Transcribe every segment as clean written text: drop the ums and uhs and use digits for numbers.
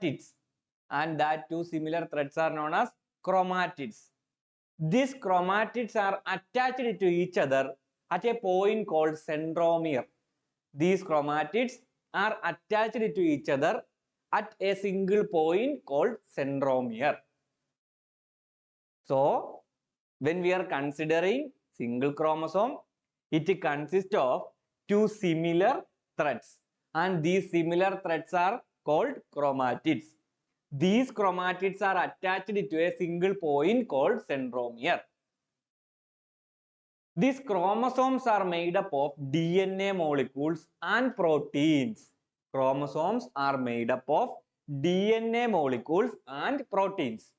chromatids, and that two similar threads are known as chromatids. These chromatids are attached to each other at a point called centromere. These chromatids are attached to each other at a single point called centromere. So, when we are considering single chromosome, it consists of two similar threads, and these similar threads are called chromatids. These chromatids are attached to a single point called centromere. These chromosomes are made up of DNA molecules and proteins. Chromosomes are made up of DNA molecules and proteins,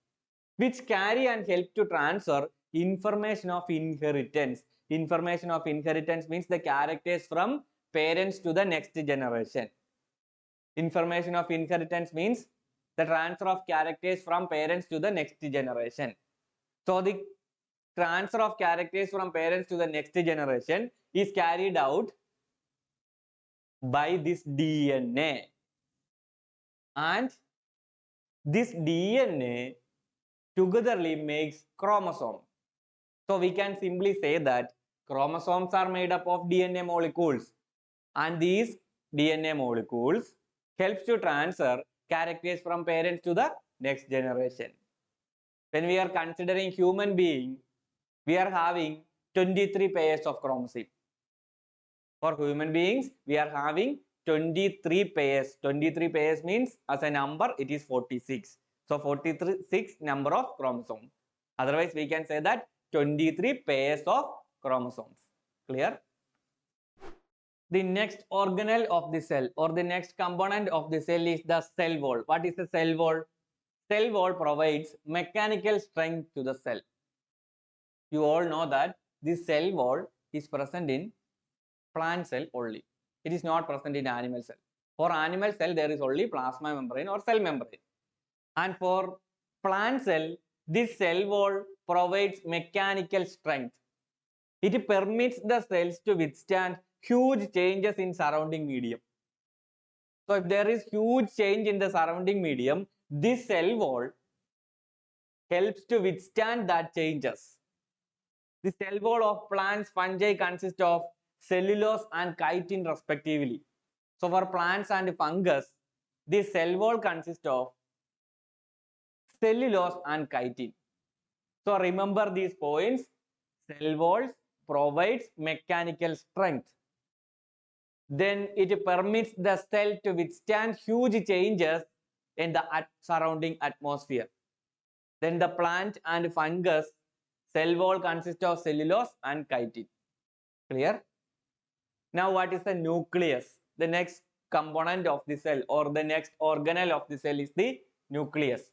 which carry and help to transfer information of inheritance. Information of inheritance means the characters from parents to the next generation. Information of inheritance means the transfer of characters from parents to the next generation. So the transfer of characters from parents to the next generation is carried out by this DNA, and this DNA togetherly makes chromosome. So we can simply say that chromosomes are made up of DNA molecules, and these DNA molecules helps to transfer characters from parents to the next generation. When we are considering human being, we are having 23 pairs of chromosomes. For human beings, we are having 23 pairs. 23 pairs means as a number, it is 46. So 46 number of chromosomes. Otherwise, we can say that 23 pairs of chromosomes. Clear? The next organelle of the cell or the next component of the cell is the cell wall. What is the cell wall? Cell wall provides mechanical strength to the cell. You all know that this cell wall is present in plant cell only. It is not present in animal cell. For animal cell, there is only plasma membrane or cell membrane. And for plant cell, this cell wall provides mechanical strength. It permits the cells to withstand huge changes in surrounding medium. So if there is huge change in the surrounding medium, this cell wall helps to withstand that changes. The cell wall of plants, fungi consists of cellulose and chitin respectively. So for plants and fungus, the cell wall consists of cellulose and chitin. So remember these points. Cell walls provides mechanical strength. Then it permits the cell to withstand huge changes in the surrounding atmosphere. Then the plant and fungus cell wall consists of cellulose and chitin. Clear? Now what is the nucleus? The next component of the cell or the next organelle of the cell is the nucleus.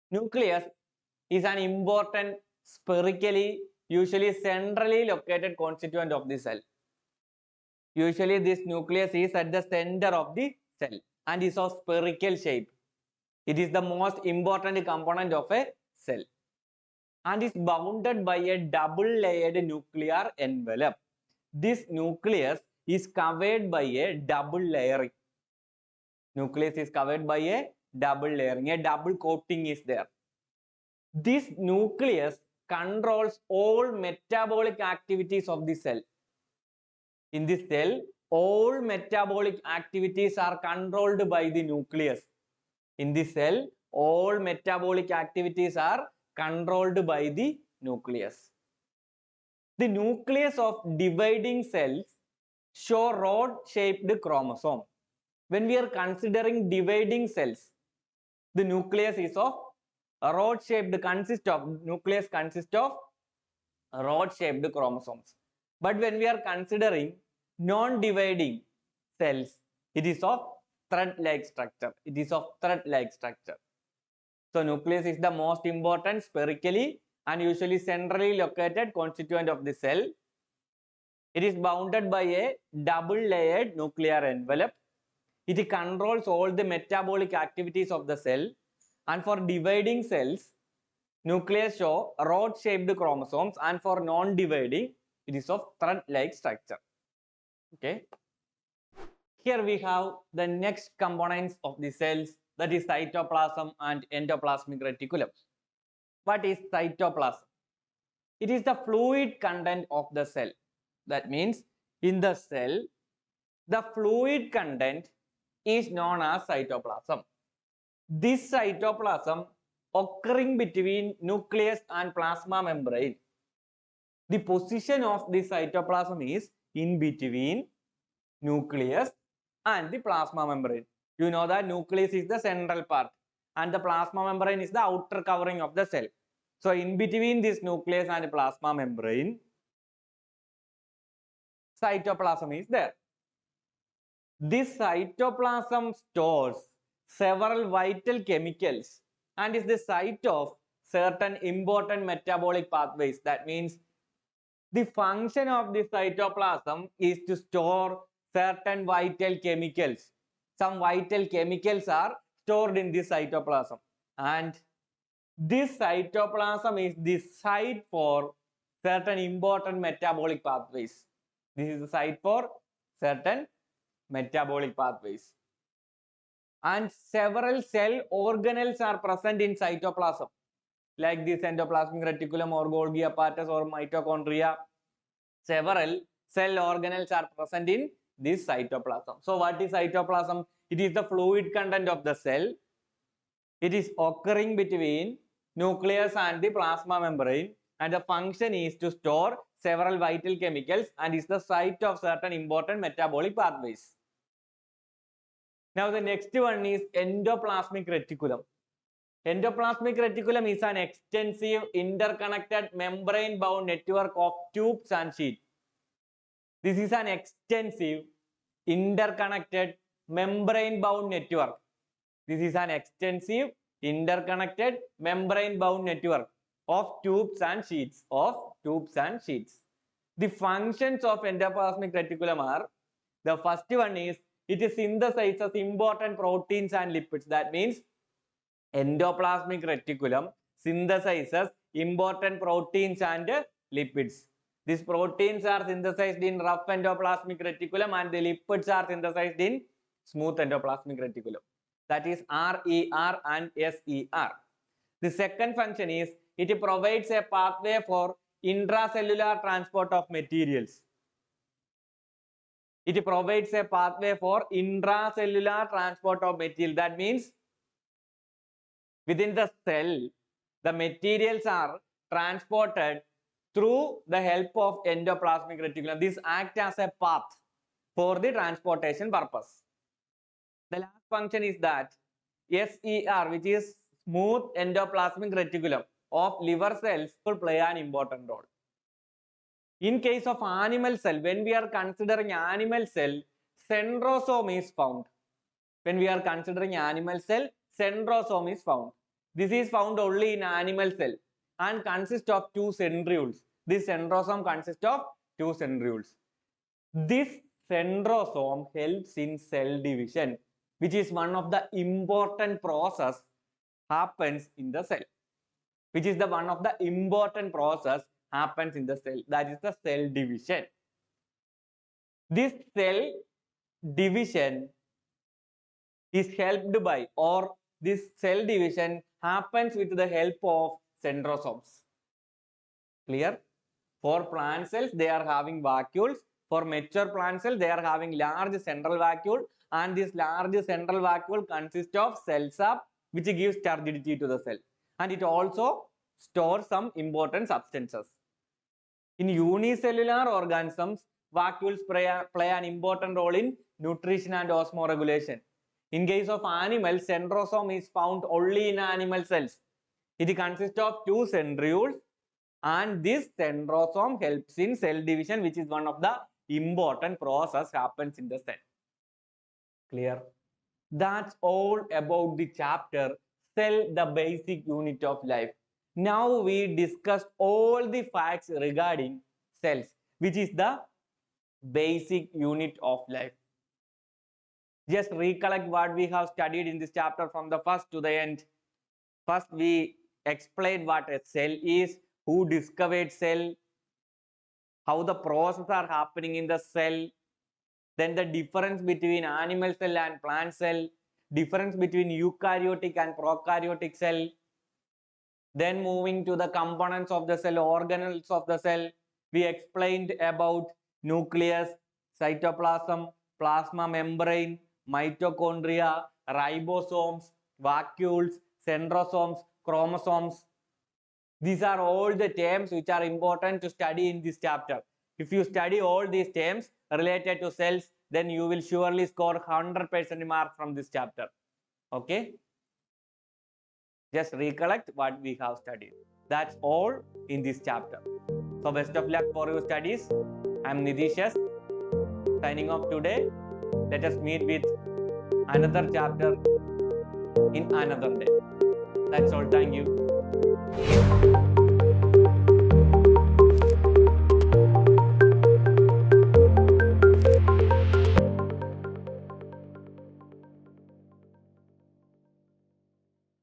Nucleus is an important spherically, usually centrally located constituent of the cell. Usually this nucleus is at the center of the cell and is of spherical shape. It is the most important component of a cell and is bounded by a double layered nuclear envelope. This nucleus is covered by a double layering. Nucleus is covered by a double layering. A double coating is there. This nucleus controls all metabolic activities of the cell. In this cell, all metabolic activities are controlled by the nucleus. In this cell, all metabolic activities are controlled by the nucleus. The nucleus of dividing cells show rod-shaped chromosome. When we are considering dividing cells, the nucleus is of rod-shaped nucleus consists of rod-shaped chromosomes. But when we are considering non-dividing cells, it is of thread-like structure. It is of thread-like structure. So nucleus is the most important spherically and usually centrally located constituent of the cell. It is bounded by a double layered nuclear envelope. It controls all the metabolic activities of the cell, and for dividing cells, nucleus show rod-shaped chromosomes, and for non-dividing, it is of thread-like structure. Okay. Here we have the next components of the cells that is cytoplasm and endoplasmic reticulum. What is cytoplasm? It is the fluid content of the cell. That means in the cell, the fluid content is known as cytoplasm. This cytoplasm occurring between nucleus and plasma membrane. The position of this cytoplasm is in between nucleus and the plasma membrane. You know that nucleus is the central part and the plasma membrane is the outer covering of the cell. So in between this nucleus and plasma membrane, cytoplasm is there. This cytoplasm stores several vital chemicals and is the site of certain important metabolic pathways. That means the function of the cytoplasm is to store certain vital chemicals. Some vital chemicals are stored in this cytoplasm, and this cytoplasm is the site for certain important metabolic pathways. This is the site for certain metabolic pathways. And several cell organelles are present in cytoplasm, like this endoplasmic reticulum or Golgi apparatus or mitochondria. Several cell organelles are present in this cytoplasm. So what is cytoplasm? It is the fluid content of the cell. It is occurring between nucleus and the plasma membrane, and the function is to store several vital chemicals and is the site of certain important metabolic pathways. Now the next one is endoplasmic reticulum. Endoplasmic reticulum is an extensive interconnected membrane-bound network of tubes and sheaths. This is an extensive interconnected membrane-bound network. This is an extensive interconnected membrane-bound network of tubes and sheaths. The functions of endoplasmic reticulum are: the first one is it synthesizes important proteins and lipids. That means endoplasmic reticulum synthesizes important proteins and lipids. These proteins are synthesized in rough endoplasmic reticulum and the lipids are synthesized in smooth endoplasmic reticulum. That is RER and SER. The second function is it provides a pathway for intracellular transport of materials. It provides a pathway for intracellular transport of material. That means within the cell, the materials are transported through the help of endoplasmic reticulum. This acts as a path for the transportation purpose. The last function is that SER, which is smooth endoplasmic reticulum of liver cells, will play an important role. In case of animal cell, when we are considering animal cell, centrosome is found. When we are considering animal cell, centrosome is found. This is found only in animal cell and consists of two centrioles. This centrosome consists of two centrioles. This centrosome helps in cell division, which is one of the important process happens in the cell. Which is the one of the important process happens in the cell. That is the cell division. This cell division is helped by, or this cell division happens with the help of centrosomes. Clear? For plant cells, they are having vacuoles. For mature plant cells, they are having large central vacuole, and this large central vacuole consists of cell sap, which gives turgidity to the cell, and it also stores some important substances. In unicellular organisms, vacuoles play an important role in nutrition and osmoregulation. In case of animals, centrosome is found only in animal cells. It consists of two centrioles, and this centrosome helps in cell division, which is one of the important process happens in the cell. Clear? That's all about the chapter cell, the basic unit of life. Now we discussed all the facts regarding cells, which is the basic unit of life. Just recollect what we have studied in this chapter from the first to the end. First, we explained what a cell is, who discovered cell, how the processes are happening in the cell, then the difference between animal cell and plant cell, difference between eukaryotic and prokaryotic cell. Then moving to the components of the cell, organelles of the cell, we explained about nucleus, cytoplasm, plasma membrane, mitochondria, ribosomes, vacuoles, centrosomes, chromosomes. These are all the terms which are important to study in this chapter. If you study all these terms related to cells, then you will surely score 100% mark from this chapter. Okay? Just recollect what we have studied. That's all in this chapter. So best of luck for your studies. I'm Nidishas signing off today. Let us meet with another chapter in another day. That's all. Thank you.